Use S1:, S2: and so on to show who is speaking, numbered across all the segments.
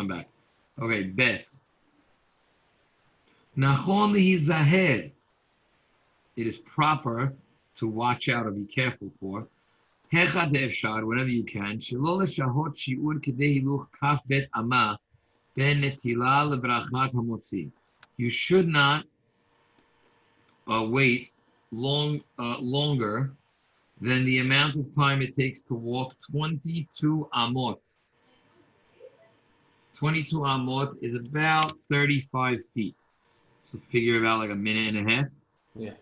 S1: I'm back. Okay, bet. Nachon lihizaher. It is proper to watch out or be careful for. Hechad efshar, whenever you can. Shelo leshahot shiur kedei hiluch kaf bet ama ben netila lebrachat hamotzi. You should not wait longer than the amount of time it takes to walk 22 amot. 22 amot is about 35 feet. So figure about like a minute and a half.
S2: Yeah.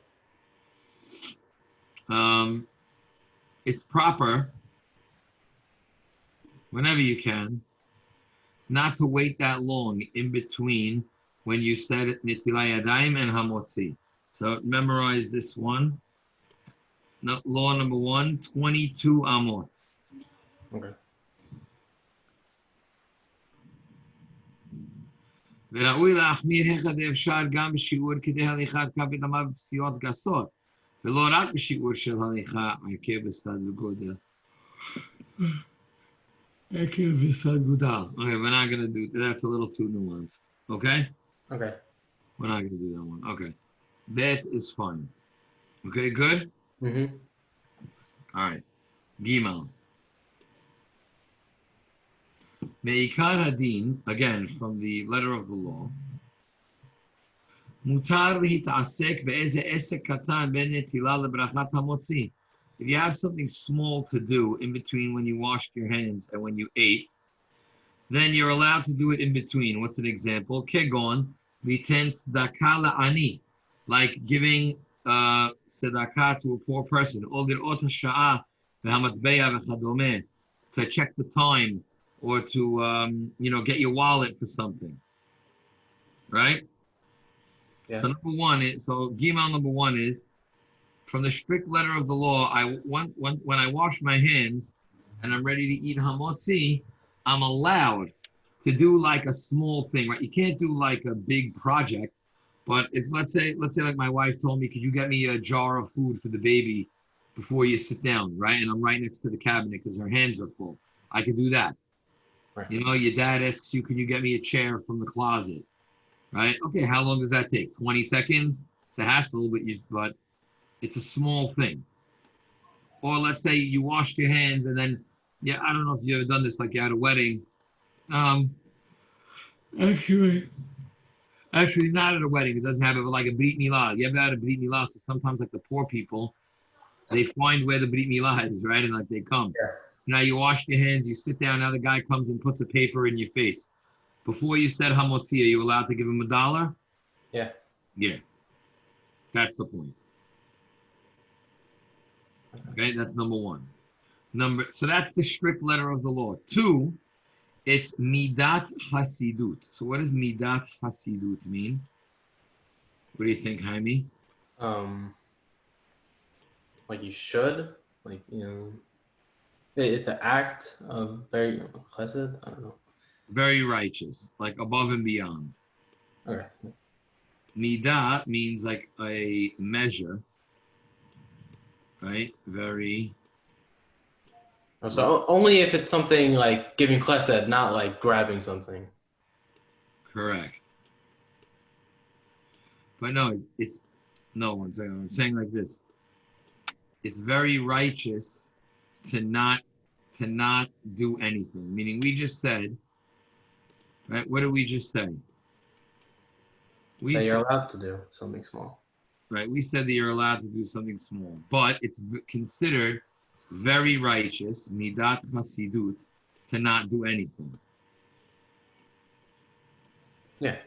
S1: It's proper, whenever you can, not to wait that long in between when you said Netilah Yadayim and Hamotzi. So memorize this one. Law number 1, 22 amot.
S2: Okay.
S1: וראוי להחמיר היכד אפשר גם בשיעור כדי הליכת כבד אמה בפסיעות גסות, ולא רק בשיעור של הליכה עקב וסד וגודל. עקב וסד גודל. Okay, we're not going to do, that's a little too nuanced. Okay?
S2: Okay.
S1: We're not going to do that one. Okay. That is fine. Okay, good?
S2: Mm-hmm.
S1: All right. Gimel. Me'ikar hadin, again, from the letter of the law. Mutar להתעסק באיזה עסק קטן בין נטילה לברחת המוציא. If you have something small to do in between when you washed your hands and when you ate, then you're allowed to do it in between. What's an example? Kegon, liten tzedakah la'ani, like giving tzedakah to a poor person. Or lir'ot hasha'ah v'hamatbeya v'chadomeh, to check the time or to get your wallet for something, right?
S2: Yeah.
S1: So Gimel number 1 is, from the strict letter of the law, when I wash my hands and I'm ready to eat hamotzi, I'm allowed to do like a small thing, right? You can't do like a big project, but it's let's say like my wife told me, could you get me a jar of food for the baby before you sit down, right? And I'm right next to the cabinet because her hands are full. I could do that. Right. Your dad asks you, can you get me a chair from the closet? Right? Okay, how long does that take? 20 seconds? It's a hassle, but it's a small thing. Or let's say you washed your hands and then, I don't know if you've ever done this, like you're at a wedding. Actually not at a wedding. It doesn't have it, but like a Brit Milah. You ever had a Brit Milah? So sometimes like the poor people, they find where the Brit Milah is, right? And like they come.
S2: Yeah.
S1: Now you wash your hands, you sit down, now the guy comes and puts a paper in your face. Before you said hamotzi, are you allowed to give him $1?
S2: Yeah.
S1: Yeah. That's the point. Okay, that's number 1. So that's the strict letter of the law. 2, it's midat hasidut. So what does midat hasidut mean? What do you think, Jaime?
S2: Like you should, it's an act of very chesed. I don't know.
S1: Very righteous, like above and beyond.
S2: Okay.
S1: Midah means like a measure, right? Very.
S2: So only if it's something like giving chesed, not like grabbing something.
S1: Correct. But no, one second. I'm saying like this. It's very righteous to not do anything. Meaning we just said, right? What did we just say?
S2: That you're allowed to do something small.
S1: Right. We said that you're allowed to do something small, but it's considered very righteous, midat chasidut, to not do anything.
S2: Yeah.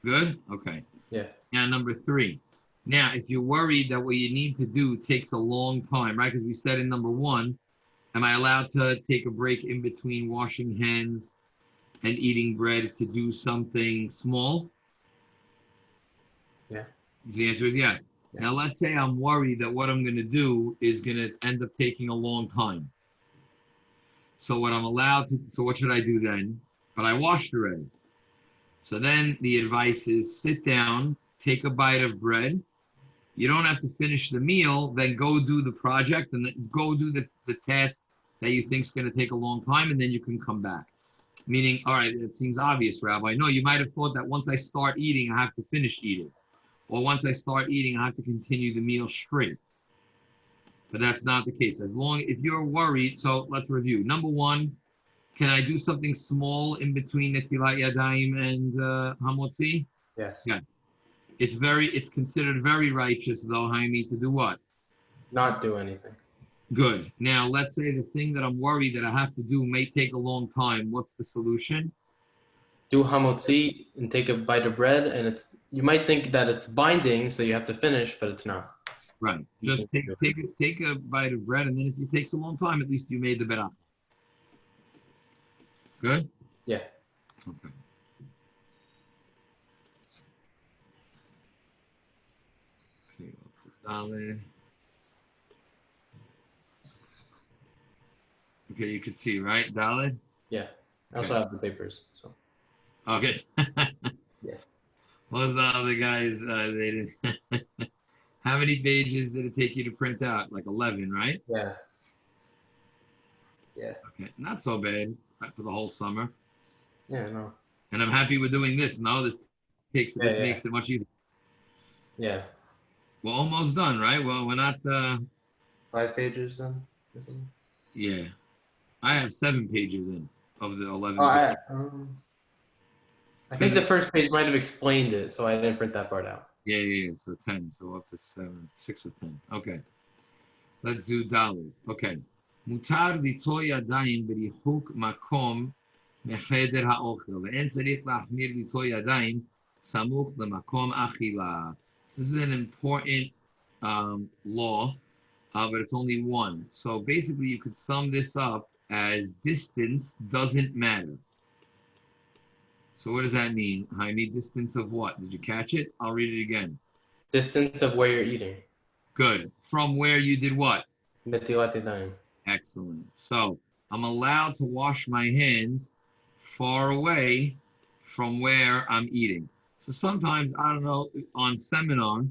S1: Good? Okay.
S2: Yeah.
S1: Now, number 3. Now, if you're worried that what you need to do takes a long time, right? Because we said in number 1, am I allowed to take a break in between washing hands and eating bread to do something small?
S2: Yeah.
S1: The answer is yes. Yeah. Now, let's say I'm worried that what I'm going to do is going to end up taking a long time. So what should I do then? But I washed already. So then the advice is sit down, take a bite of bread. You don't have to finish the meal, then go do the project and then go do the task that you think is going to take a long time, and then you can come back. Meaning, all right, it seems obvious, Rabbi. No, you might have thought that once I start eating, I have to finish eating. Or once I start eating, I have to continue the meal straight. But that's not the case. If you're worried, so let's review. Number one, can I do something small in between Netilat Yadayim and Hamotzi?
S2: Yes.
S1: Yes. It's considered very righteous, though, Jaime, to do what?
S2: Not do anything.
S1: Good. Now, let's say the thing that I'm worried that I have to do may take a long time. What's the solution?
S2: Do hamotzi and take a bite of bread, and you might think that it's binding, so you have to finish, but it's not.
S1: Right. Just take a bite of bread, and then if it takes a long time, at least you made the beracha. Good?
S2: Yeah.
S1: Okay. Okay, you can see, right? Daled?
S2: Yeah. I also have the papers. So.
S1: Okay.
S2: Yeah.
S1: What was the other guys? They did. How many pages did it take you to print out? Like 11, right?
S2: Yeah. Yeah.
S1: Okay, not so bad for the whole summer.
S2: Yeah, no.
S1: And I'm happy we're doing this. No, this makes it much easier.
S2: Yeah.
S1: We're almost done, right? Well, we're not.
S2: 5 pages then.
S1: Yeah, I have 7 pages in of the 11.
S2: Oh, I think the first page might have explained it, so I didn't print that part out.
S1: Yeah. So 10. So up to 7, 6 or 10. Okay. Let's do Daled. Okay. Mutar liטול ידיים בריחוק מקום מחדר האוכל, ואין צריך להחמיר ליטול ידיים סמוך למקום אכילה. This is an important law, but it's only one. So basically, you could sum this up as distance doesn't matter. So what does that mean? Jaime, distance of what? Did you catch it? I'll read it again.
S2: Distance of where you're eating.
S1: Good. From where you did what?
S2: Netilat Yadayim.
S1: Excellent. So I'm allowed to wash my hands far away from where I'm eating. So sometimes, I don't know, on seminar, do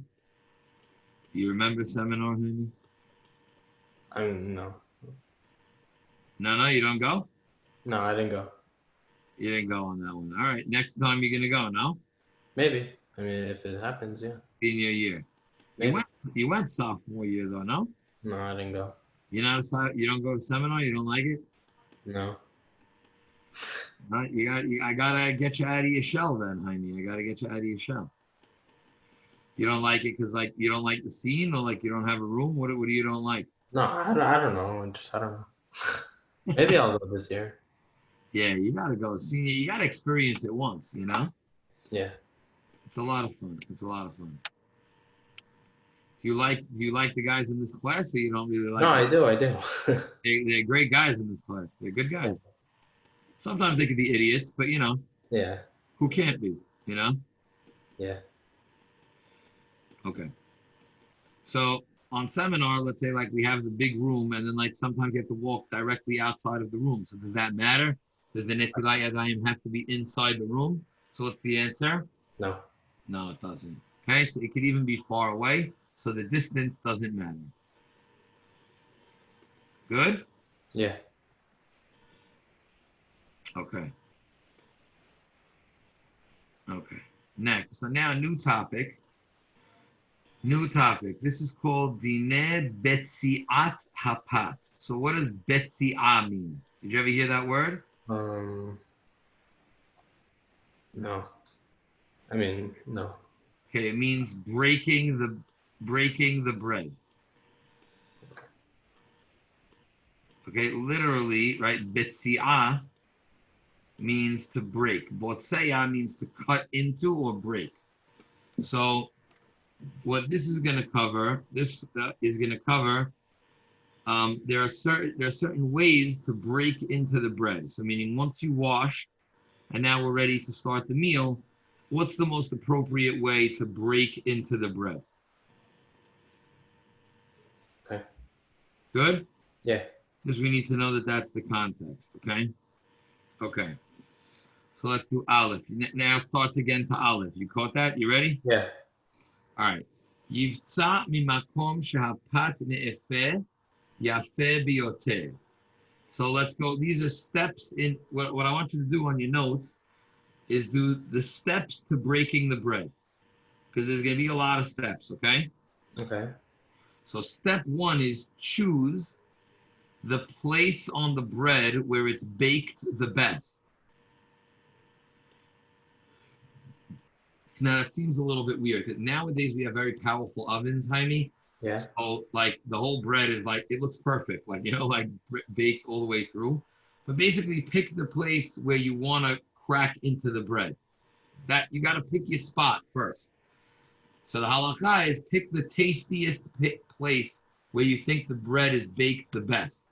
S1: you remember seminar, Jaime?
S2: No.
S1: No, you don't go?
S2: No, I didn't go.
S1: You didn't go on that one. All right, next time you're going to go, no?
S2: Maybe. I mean, if it happens, yeah.
S1: Senior year. You went sophomore year, though, no?
S2: No, I didn't go.
S1: You don't go to seminar? You don't like it?
S2: No.
S1: I gotta get you out of your shell then, Jaime. I gotta get you out of your shell. You don't like it because you don't like the scene, or you don't have a room. What do you don't like?
S2: No, I don't know. I don't know. Maybe I'll go this year.
S1: Yeah, you gotta go senior. You gotta experience it once, you know.
S2: Yeah.
S1: It's a lot of fun. Do you like the guys in this class, or you don't really like?
S2: No, I do.
S1: They're great guys in this class. They're good guys. Yeah. Sometimes they could be idiots, but
S2: Yeah.
S1: Who can't be?
S2: Yeah.
S1: Okay. So on seminar, let's say we have the big room, and then sometimes you have to walk directly outside of the room. So does that matter? Does the Netilat Yadayim have to be inside the room? So what's the answer?
S2: No.
S1: No, it doesn't. Okay, so it could even be far away. So the distance doesn't matter. Good?
S2: Yeah.
S1: Okay. Next. So now new topic. This is called Dineh Betziat Hapat. So what does Betziah mean? Did you ever hear that word?
S2: No. I mean, no.
S1: Okay, it means breaking the bread. Okay, literally, right? Betziah means to break. Botzeya means to cut into or break. So what this is going to cover, there are certain ways to break into the bread. So meaning once you wash, and now we're ready to start the meal, what's the most appropriate way to break into the bread?
S2: Okay.
S1: Good?
S2: Yeah.
S1: Because we need to know that that's the context, okay? Okay. So let's do Aleph. Now it starts again to Aleph. You caught that? You ready?
S2: Yeah.
S1: All right. Yivtza mimakom shehapat ne'efeh yafeh biyoter. So let's go. These are steps in what I want you to do on your notes is do the steps to breaking the bread. Because there's going to be a lot of steps, okay?
S2: Okay.
S1: So step one is choose the place on the bread where it's baked the best. Now that seems a little bit weird because nowadays we have very powerful ovens, Jaime.
S2: Yeah.
S1: So like the whole bread is like it looks perfect, like like baked all the way through. But basically, pick the place where you want to crack into the bread. That you got to pick your spot first. So the halakha is pick the tastiest place where you think the bread is baked the best.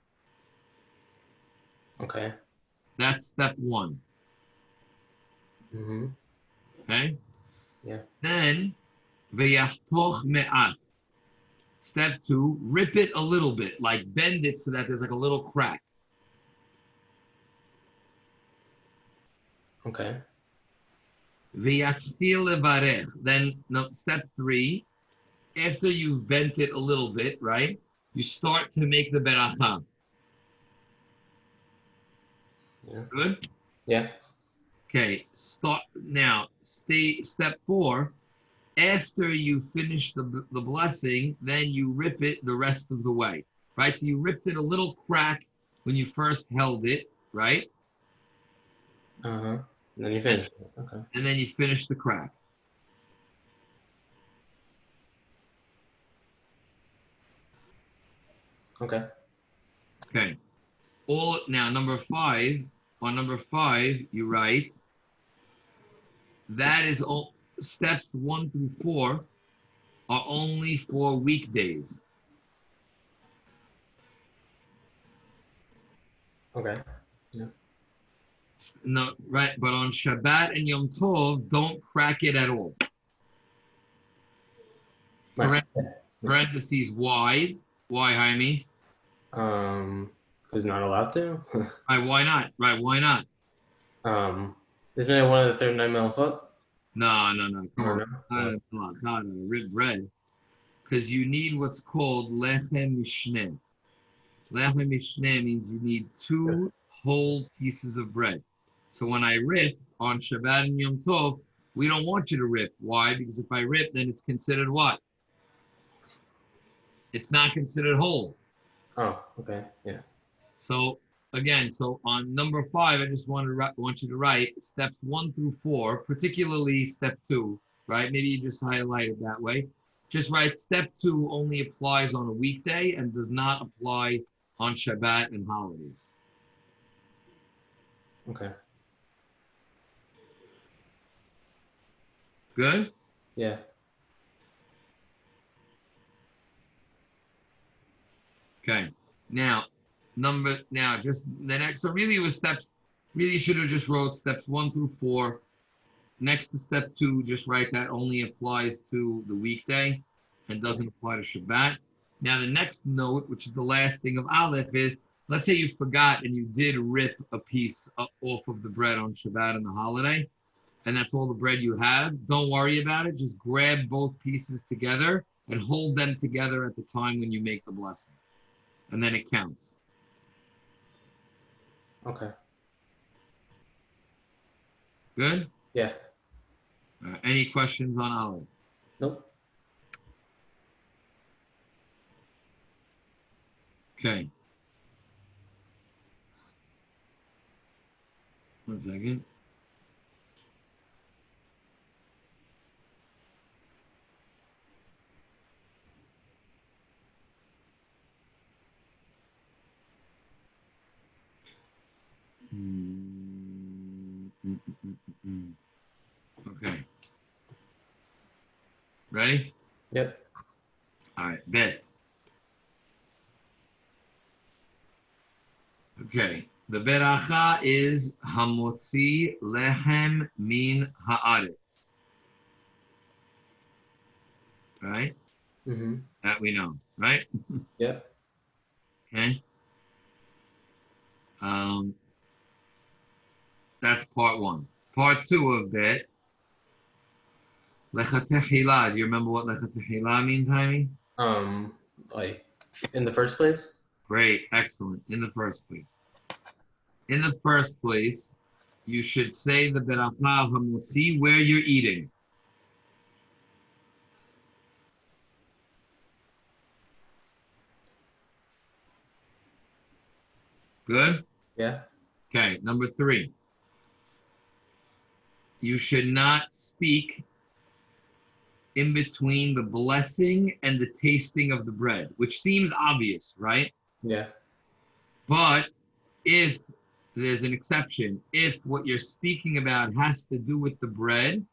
S2: Okay.
S1: That's step one.
S2: Mm-hmm.
S1: Okay.
S2: Yeah.
S1: Then v'yachtoch me'at. Step two, rip it a little bit, like bend it so that there's like a little crack.
S2: Okay.
S1: V'yatfil levarech. Then no, step three, after you've bent it a little bit, right? You start to make the beracha.
S2: Yeah.
S1: Good?
S2: Yeah.
S1: Okay, start now. Step four. After you finish the blessing, then you rip it the rest of the way, right? So you ripped it a little crack when you first held it, right?
S2: Uh-huh. And then you finish it. Okay.
S1: And then you finish the crack.
S2: Okay.
S1: Okay. All now number five. On number five, you write that is all steps 1 through 4 are only for weekdays.
S2: Okay. Yeah.
S1: No, right, but on Shabbat and Yom Tov, don't crack it at all.
S2: Right.
S1: Parentheses, why? Why, Jaime?
S2: Who's not allowed to?
S1: Right, why not? Right, why not?
S2: Isn't it one of the 39 melachot?
S1: No. Come
S2: Or
S1: on.
S2: no?
S1: It's not a rib bread. Because you need what's called lechem mishneh. Lechem mishneh means you need 2 whole pieces of bread. So when I rip on Shabbat and Yom Tov, we don't want you to rip. Why? Because if I rip, then it's considered what? It's not considered whole.
S2: Oh, okay. Yeah.
S1: So again, so on number 5, I just want you to write steps 1 through 4, particularly step 2, right? Maybe you just highlight it that way. Just write step 2 only applies on a weekday and does not apply on Shabbat and holidays.
S2: Okay.
S1: Good?
S2: Yeah.
S1: Okay. Now just the next, so really it was steps, really should have just wrote steps 1 through 4. Next to step 2, just write that only applies to the weekday and doesn't apply to Shabbat. Now the next note, which is the last thing of Aleph, is let's say you forgot and you did rip a piece off of the bread on Shabbat and the holiday, and that's all the bread you have. Don't worry about it. Just grab both pieces together and hold them together at the time when you make the blessing. And then it counts.
S2: Okay.
S1: Good?
S2: Yeah.
S1: Any questions on Aleph?
S2: Nope.
S1: Okay. 1 second. Okay. Ready?
S2: Yep.
S1: All right. Bet. Okay. The beracha is hamotzi lehem min haaretz. Right?
S2: Mm-hmm.
S1: That we know, right?
S2: Yep.
S1: Okay. That's part 1. Part 2 of bet. Lecha tehila. Do you remember what lecha tehila means, Jaime?
S2: Like in the first place?
S1: Great. Excellent. In the first place. in the first place, you should say the beracha hamotzi where you're eating. Good?
S2: Yeah.
S1: Okay, number 3. You should not speak in between the blessing and the tasting of the bread, which seems obvious, right?
S2: Yeah.
S1: But if there's an exception, if what you're speaking about has to do with the bread,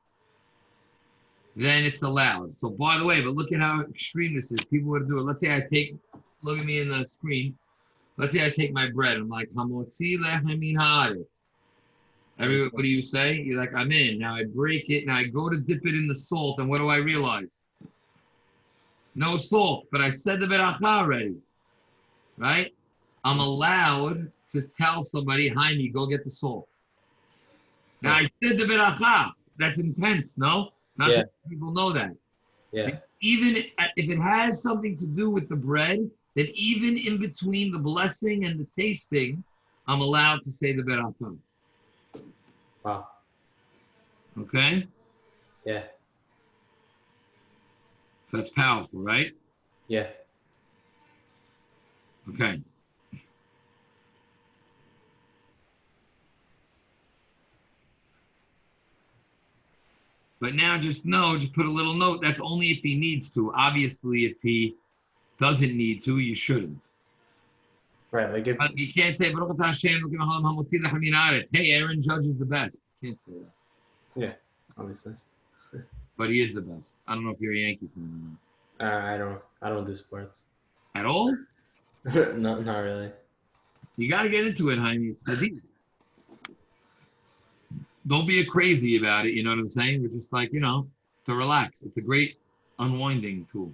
S1: then it's allowed. So by the way, but look at how extreme this is. People would do it. Let's say I take, look at me in the screen. Let's say I take my bread. I'm like, hamotzi lechamin haaretz. What do you say? You're like, I'm in. Now I break it. Now I go to dip it in the salt. And what do I realize? No salt. But I said the beracha already. Right? I'm allowed to tell somebody, Jaime, go get the salt. Now I said the beracha. That's intense, no? Not that people know that.
S2: Yeah.
S1: Even if it has something to do with the bread, then even in between the blessing and the tasting, I'm allowed to say the beracha.
S2: Wow.
S1: Okay?
S2: Yeah.
S1: So that's powerful, right?
S2: Yeah.
S1: Okay. But now just put a little note. That's only if he needs to. Obviously, if he doesn't need to, you shouldn't.
S2: Right. Like if
S1: But you can't say, hey, Aaron Judge is the best. You can't say that.
S2: yeah, obviously.
S1: But he is the best. I don't know if you're a Yankee fan or not.
S2: I don't do sports.
S1: At all?
S2: Not really.
S1: You got to get into it, Jaime. It's the deal. Don't be a crazy about it. You know what I'm saying? We're just like, to relax. It's a great unwinding tool.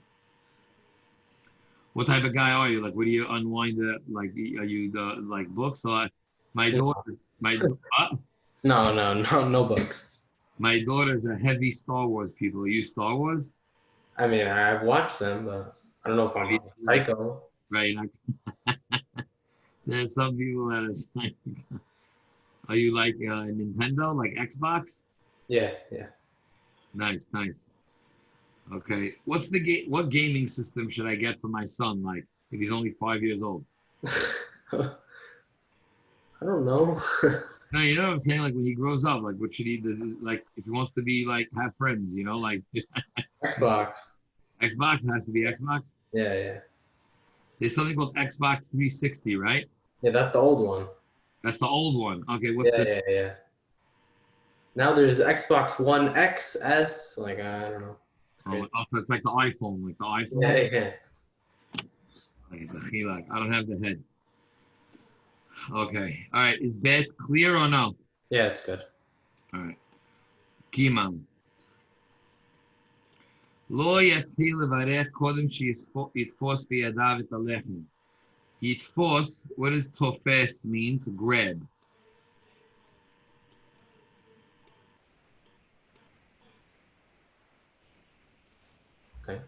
S1: What type of guy are you? Like, what do you unwind? Like, are you the like books? Or my daughter's
S2: No books.
S1: My daughter's a heavy Star Wars people. Are you Star Wars?
S2: I mean, I've watched them, but I don't know if I'm a psycho.
S1: Right. There's some people that are psycho. Are you like Nintendo, like Xbox?
S2: Yeah.
S1: Nice. Okay. What's the game? What gaming system should I get for my son? Like, if he's only 5 years old.
S2: I don't know.
S1: No, you know what I'm saying? Like when he grows up, like what should he do? Like if he wants to be like have friends, like
S2: Xbox.
S1: Xbox has to be Xbox.
S2: Yeah.
S1: There's something called Xbox 360, right?
S2: Yeah, that's the old one.
S1: That's the old one. Okay, what's
S2: Yeah. Now there's Xbox One XS. Like I don't know.
S1: Also, it's like the iPhone,
S2: Yeah.
S1: I don't have the head. Okay. All right. Is that clear or no?
S2: Yeah, it's good.
S1: All right. Gimel. לא יתחיל לברך קודם שיתפוס בידיו את הלחם. יתפוס, what does תופס mean? To grab.
S2: Okay.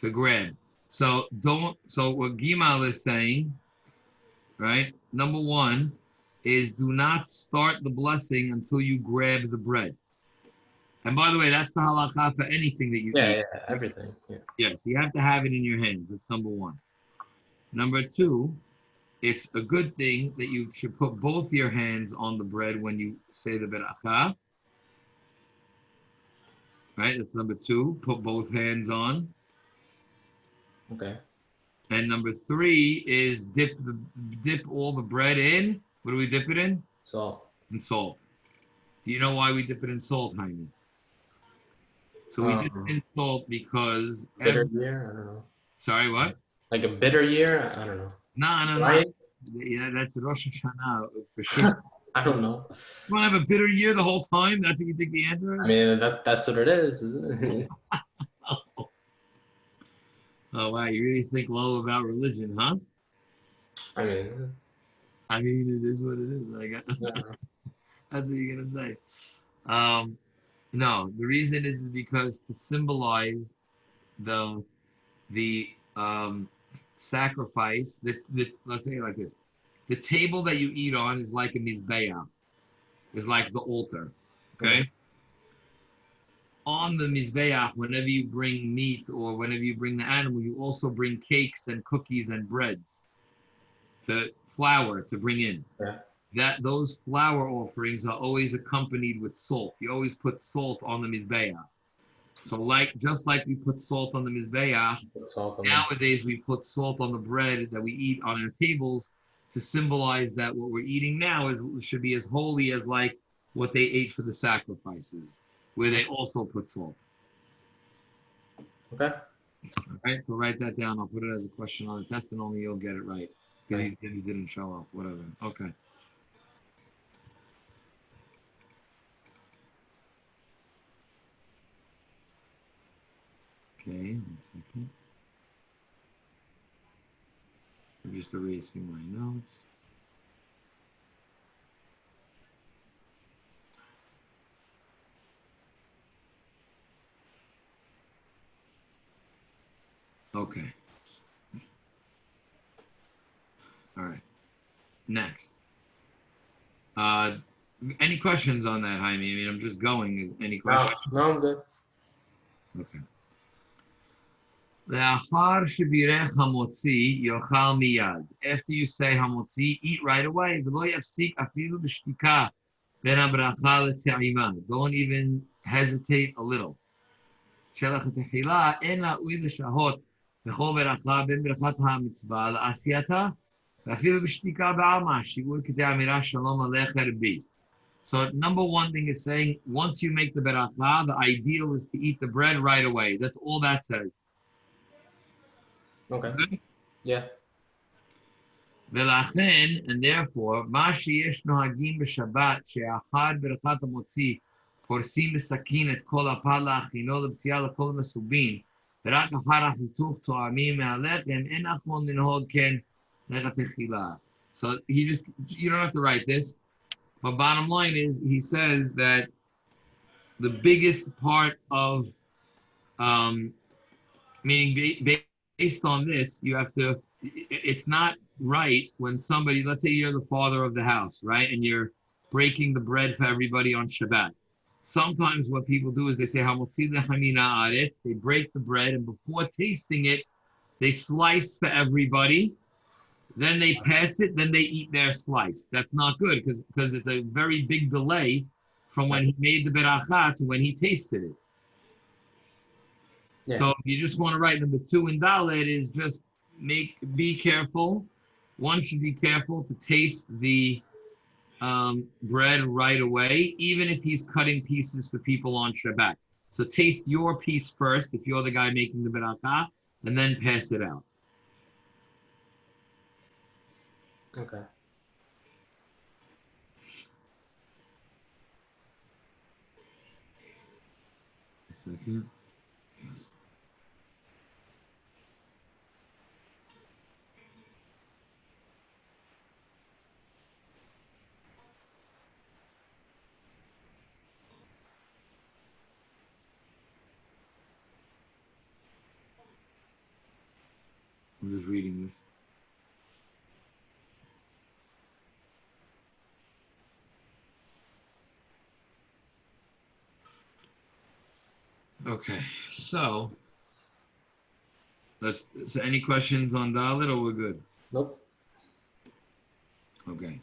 S1: To grab. So what Gimal is saying, right? Number 1 is do not start the blessing until you grab the bread. And by the way, that's the halakha for anything that you eat.
S2: Yeah, everything. Yeah.
S1: Yes, you have to have it in your hands. That's number 1. Number 2, it's a good thing that you should put both your hands on the bread when you say the beracha. Right, that's number 2. Put both hands on.
S2: Okay.
S1: And number 3 is dip all the bread in. What do we dip it in?
S2: Salt.
S1: In salt. Do you know why we dip it in salt, Jaime? So we dip it in salt because
S2: bitter year? I don't know.
S1: Sorry, what?
S2: Like a bitter year? I don't know.
S1: No.
S2: Right?
S1: Yeah, that's Rosh Hashanah for sure.
S2: I don't know.
S1: You want to have a bitter year the whole time? That's what you think the answer is?
S2: I mean, that's what it is, isn't it?
S1: Oh, wow. You really think low about religion, huh?
S2: I mean,
S1: it is what it is. That's what you're going to say. No, the reason is because to symbolize the sacrifice that let's say it like this. The table that you eat on is like a mizbeah, is like the altar. Okay? On the mizbeah, whenever you bring meat or whenever you bring the animal, you also bring cakes and cookies and breads, to flour to bring in.
S2: Yeah.
S1: Those flour offerings are always accompanied with salt. You always put salt on the mizbeah. So just like we put salt on the mizbeah, nowadays we put salt on the bread that we eat on our tables to symbolize that what we're eating now should be as holy as like what they ate for the sacrifices, where they also put salt.
S2: Okay.
S1: All right, so write that down. I'll put it as a question on the test, and only you'll get it right because he didn't show up. Whatever. Okay. Okay, 1 second. I'm just erasing my notes. Okay. All right. Next. Any questions on that, Jaime? I mean, I'm just going. Is any questions?
S2: No, I'm good.
S1: Okay. לאחר שבירך המוציא, יאכל מיד. After you say המוציא, eat right away. ולא יפסיק אפילו בשתיקה בין הברכה לטעימה. Don't even hesitate a little. שלח התחילה, אין ראוי לשהות בכל ברכה בין ברכת המצווה לעשייתה, ואפילו בשתיקה בעלמא, שיעור כדי אמירה שלום עליך רבי. So number one thing is saying, once you make the beracha, the ideal is to eat the bread right away. That's all that says.
S2: Okay. Yeah.
S1: ולכן, and therefore, מה שיש נוהגים בשבת, שאחר ברכת המוציא, פורסים בסכין את כל הפת להכינו לפציעה לכל מסובין, ורק אחר החיתוך תואמים מהלחם, אין נכון לנהוג כן לכתחילה. So you don't have to write this, but bottom line is, he says that the biggest part of, meaning based on this, you have to, it's not right when somebody, let's say you're the father of the house, right? And you're breaking the bread for everybody on Shabbat. Sometimes what people do is they say, they break the bread, and before tasting it, they slice for everybody. Then they pass it, then they eat their slice. That's not good because it's a very big delay from when he made the beracha to when he tasted it. Yeah. So if you just want to write number 2 in Dalet is just be careful. One should be careful to taste the bread right away, even if he's cutting pieces for people on Shabbat. So taste your piece first if you're the guy making the beracha, and then pass it out.
S2: Okay.
S1: A second. I'm just reading this. Okay, so any questions on Dalit, or we're good?
S2: Nope.
S1: Okay.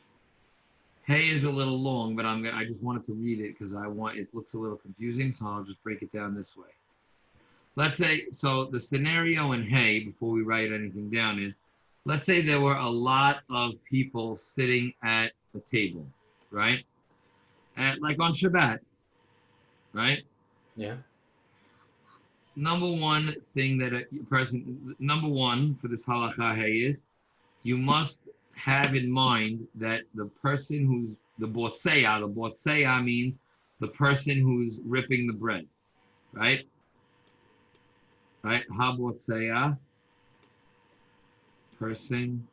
S1: Hey is a little long, but I just wanted to read it because it looks a little confusing, so I'll just break it down this way. Let's say, so the scenario in Hey, before we write anything down, is, let's say there were a lot of people sitting at a table, right? Like on Shabbat, right?
S2: Yeah.
S1: Number one thing that number one for this halakha Hey is, you must have in mind that the person who's the botseya means the person who's ripping the bread, right? Right? Ha-botseya, person,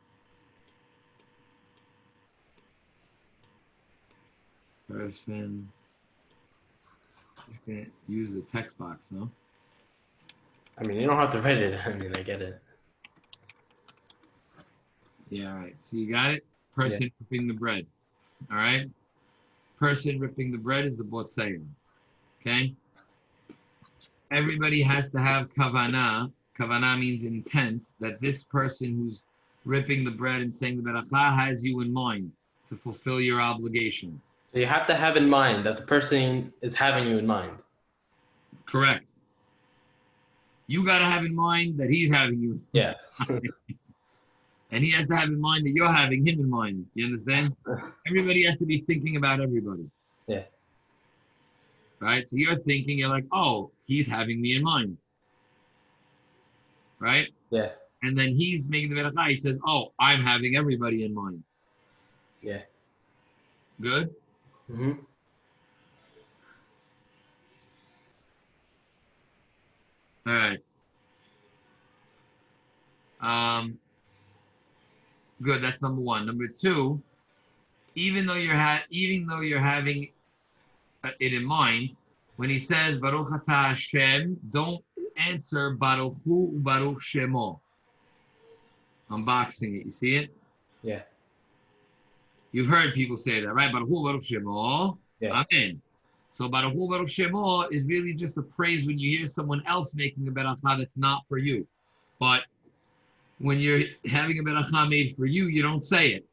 S1: you can't use the text box, no?
S2: I mean, you don't have to write it. I mean, I get it.
S1: Yeah, all right. So you got it? Person ripping the bread. All right? Person ripping the bread is the botzeim. Okay? Everybody has to have kavanah. Kavanah means intent, that this person who's ripping the bread and saying the beracha has you in mind to fulfill your obligation.
S2: So you have to have in mind that the person is having you in mind.
S1: Correct. You got to have in mind that he's having you.
S2: Yeah.
S1: And he has to have in mind that you're having him in mind. You understand? Everybody has to be thinking about everybody.
S2: Yeah.
S1: Right? So you're thinking, you're like, oh, he's having me in mind. Right?
S2: Yeah.
S1: And then he's making the beracha. He says, oh, I'm having everybody in mind.
S2: Yeah.
S1: Good?
S2: Mm-hmm.
S1: All right. Good. That's number one. Number two, even though you're having it in mind, when he says Baruch Atah Hashem, don't answer Baruch Hu Baruch Shemo. Unboxing it. You see it?
S2: Yeah.
S1: You've heard people say that, right? Baruch Hu Baruch Shemo.
S2: Yeah.
S1: Amen. So Baruch Hu Baruch Shemo is really just a praise when you hear someone else making a beracha that's not for you. But when you're having a beracha made for you, you don't say it.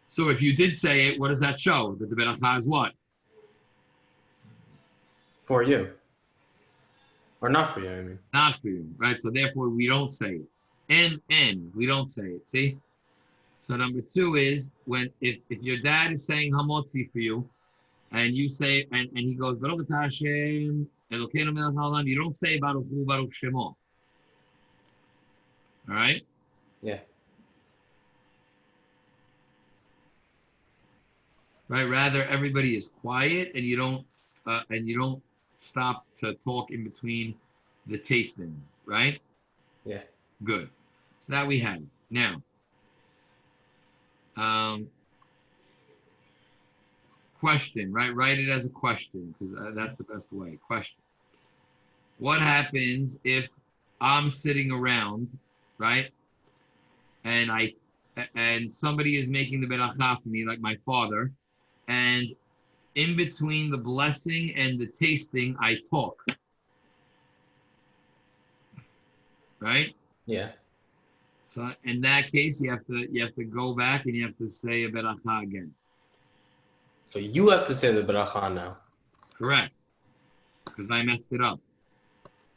S1: So if you did say it, what does that show? That the beracha is what?
S2: For you. Or not for you, I mean.
S1: Not for you, right? So therefore, we don't say it. And we don't say it. See? So number two is when if your dad is saying hamotzi for you, and you say and he goes Baruch Atah Hashem Elokeinu melech haolam, you don't say Baruch Hu Baruch Shemo. All right?
S2: Yeah.
S1: Right. Rather, everybody is quiet, and you don't stop to talk in between the tasting. Right?
S2: Yeah.
S1: Good. So that we have now. Question, right? Write it as a question because that's the best way. Question. What happens if I'm sitting around, right? And somebody is making the beracha for me, like my father, and in between the blessing and the tasting, I talk. Right?
S2: Yeah.
S1: So in that case, you have to go back and you have to say a beracha again.
S2: So you have to say the beracha now.
S1: Correct. Because I messed it up.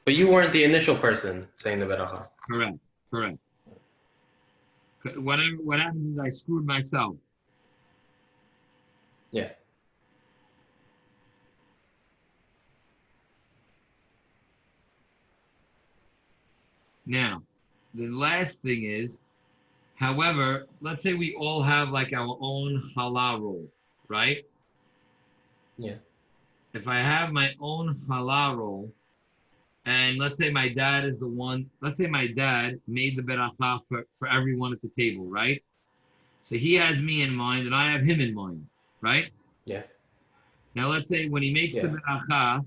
S2: But you weren't the initial person saying the beracha.
S1: Correct. What happens is I screwed myself.
S2: Yeah.
S1: Now, the last thing is, however, let's say we all have like our own challah roll, right?
S2: Yeah.
S1: If I have my own challah roll, and let's say my dad is the one, let's say my dad made the beracha for everyone at the table, right? So he has me in mind and I have him in mind, right?
S2: Yeah.
S1: Now let's say when he makes the beracha,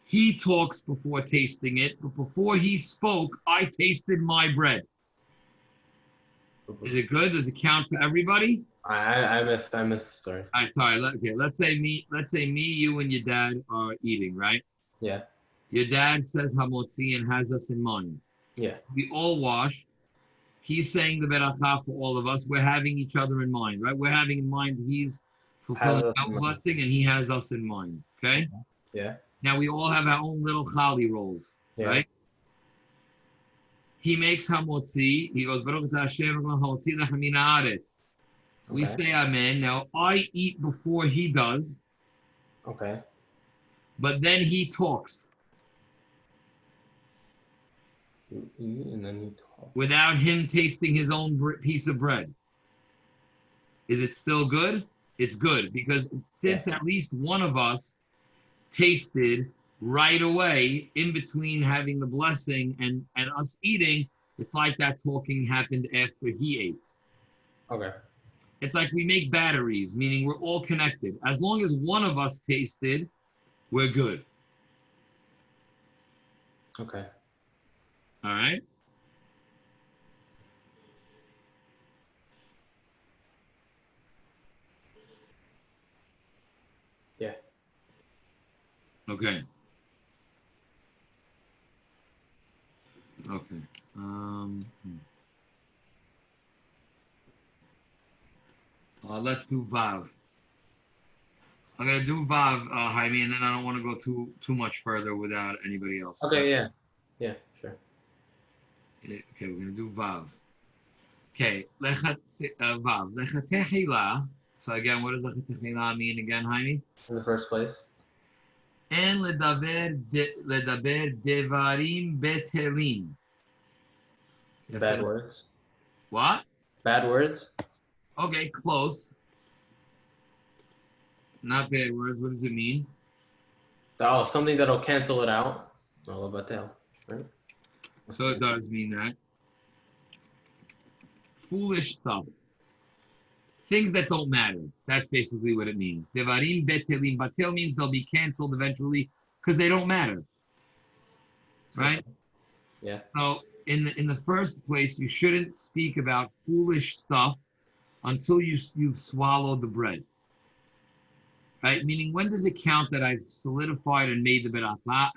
S1: he talks before tasting it, but before he spoke, I tasted my bread. Is it good? Does it count for everybody?
S2: I missed the story.
S1: All right, sorry. Okay, let's say me, you, and your dad are eating, right?
S2: Yeah.
S1: Your dad says hamotzi and has us in mind.
S2: Yeah.
S1: We all wash. He's saying the beracha for all of us. We're having each other in mind, right? We're having in mind he's fulfilling our blessing and he has us in mind. Okay?
S2: Yeah.
S1: Now we all have our own little chali rolls, right? He makes hamotzi. He goes Baruch Atah Hashem hamotzi lechem haaretz. We say amen. Now I eat before he does.
S2: Okay.
S1: But then he talks.
S2: You eat and then you talk.
S1: Without him tasting his own piece of bread. Is it still good? It's good because since at least one of us tasted right away in between having the blessing and us eating, it's like that talking happened after he ate.
S2: Okay.
S1: It's like we make batteries, meaning we're all connected. As long as one of us tasted, we're good.
S2: Okay.
S1: All right? Okay. Okay. Let's do Vav. I'm gonna do Vav, Jaime, and then I don't want to go too much further without anybody else.
S2: Okay, yeah. Yeah, sure.
S1: Okay, we're gonna do Vav. Okay, Vav. Lechatechila. So again, what does lechatechila mean again, Jaime?
S2: In the first place.
S1: And ledaber devarim betelim.
S2: Bad words.
S1: What?
S2: Bad words.
S1: Okay, close. Not bad words. What does it mean?
S2: Oh, something that'll cancel it out. All about that, right?
S1: So it does mean that. Foolish stuff. Things that don't matter. That's basically what it means. Devarim betelim. Batel means they'll be canceled eventually because they don't matter. Right?
S2: Okay. Yeah.
S1: So in the first place, you shouldn't speak about foolish stuff until you've swallowed the bread. Right? Meaning, when does it count that I've solidified and made the beracha?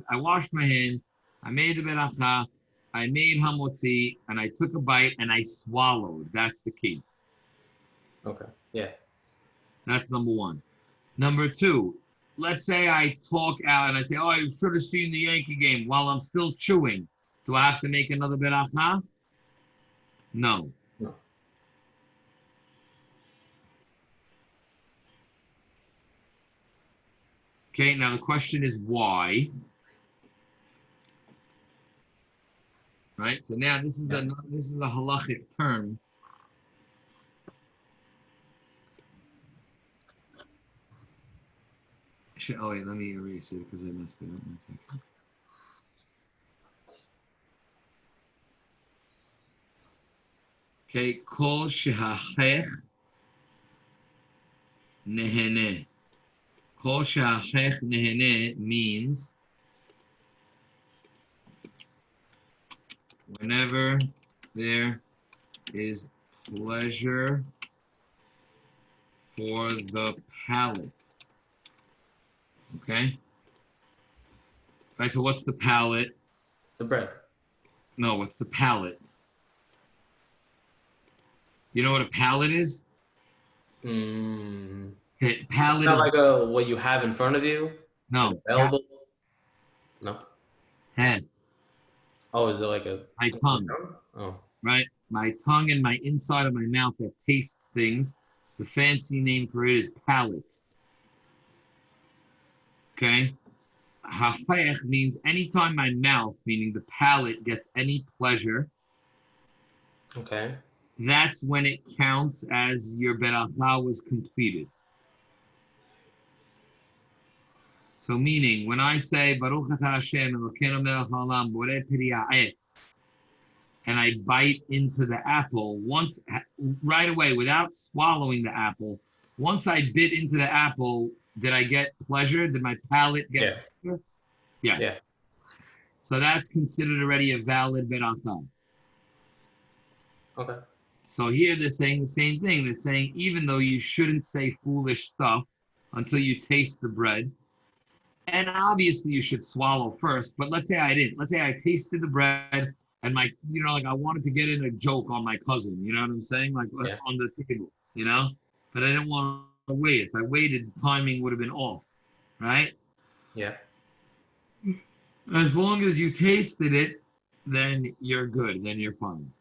S1: I washed my hands, I made the beracha, I made hamotzi, and I took a bite and I swallowed. That's the key.
S2: Okay. Yeah.
S1: That's number one. Number two, let's say I talk out and I say, oh, I should have seen the Yankee game while I'm still chewing. Do I have to make another beracha? No.
S2: No.
S1: Okay, now the question is why? Right? So now this is a halachic term. Oh wait, let me erase it because I messed it up. 1 second. Okay, kol shehachech nehene. Kol shehachech nehene means whenever there is pleasure for the palate. Okay? Right, so what's the palate?
S2: The bread.
S1: No, what's the palate? You know what a palate is? Okay, palate
S2: Not
S1: is
S2: like what you have in front of you.
S1: no
S2: Available. No.
S1: head.
S2: Oh, is it like a
S1: My tongue.
S2: Oh.
S1: Right? My tongue and my inside of my mouth that tastes things. The fancy name for it is palate. Okay? Hachayach means anytime my mouth, meaning the palate, gets any pleasure,
S2: Okay.
S1: that's when it counts as your beracha was completed. So meaning, when I say, Baruch atah Hashem, Elokeinu melech haolam, borei peri ha'etz, and I bite into the apple, right away, without swallowing the apple, once I bit into the apple, did I get pleasure? Did my palate get pleasure? Yes.
S2: Yeah.
S1: So that's considered already a valid beracha.
S2: Okay.
S1: So here they're saying the same thing. They're saying even though you shouldn't say foolish stuff until you taste the bread, and obviously you should swallow first, but let's say I didn't. Let's say I tasted the bread and like I wanted to get in a joke on my cousin, you know what I'm saying? Like on the table, but I didn't want to wait. If I waited, the timing would have been off, right?
S2: Yeah.
S1: As long as you tasted it, then you're good. Then you're fine.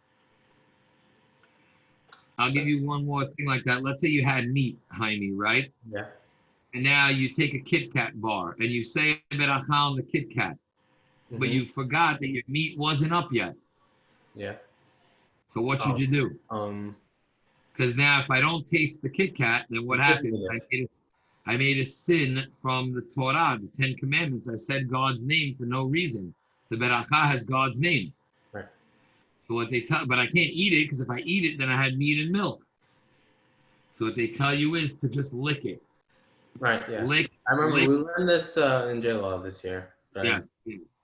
S1: I'll give you one more thing like that. Let's say you had meat, Jaime, right?
S2: Yeah.
S1: And now you take a Kit Kat bar and you say beracha on the Kit Kat, but you forgot that your meat wasn't up yet.
S2: Yeah.
S1: So what should you do? Because now if I don't taste the Kit Kat, then what happens? I made a sin from the Torah, the 10 Commandments. I said God's name for no reason. The beracha has God's name.
S2: Right.
S1: So what they tell, but I can't eat it because if I eat it, then I had meat and milk. So what they tell you is to just lick it.
S2: Right. Yeah. I remember we learned this in JLaw this year.
S1: Yes.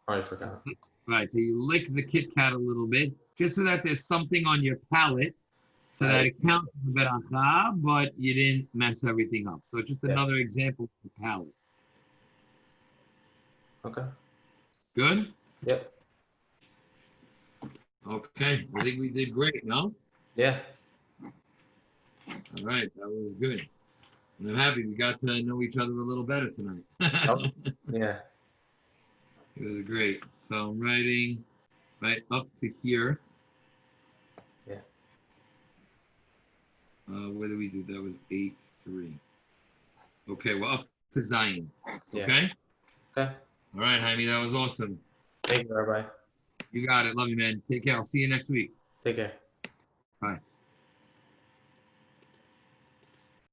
S2: I forgot.
S1: Right. So you lick the Kit Kat a little bit, just so that there's something on your palate, so that it counts as a beracha, but you didn't mess everything up. So just another example of the palate.
S2: Okay.
S1: Good?
S2: Yep.
S1: Okay. I think we did great, no?
S2: Yeah.
S1: All right. That was good. And I'm happy we got to know each other a little better tonight.
S2: Oh, yeah.
S1: It was great. So I'm writing right up to here.
S2: Yeah.
S1: What did we do? That was 8-3. Okay, well, up to Zion.
S2: Yeah.
S1: Okay?
S2: Okay.
S1: All right, Jaime, that was awesome.
S2: Thank you, Rabbi.
S1: You got it. Love you, man. Take care. I'll see you next week.
S2: Take care.
S1: Bye.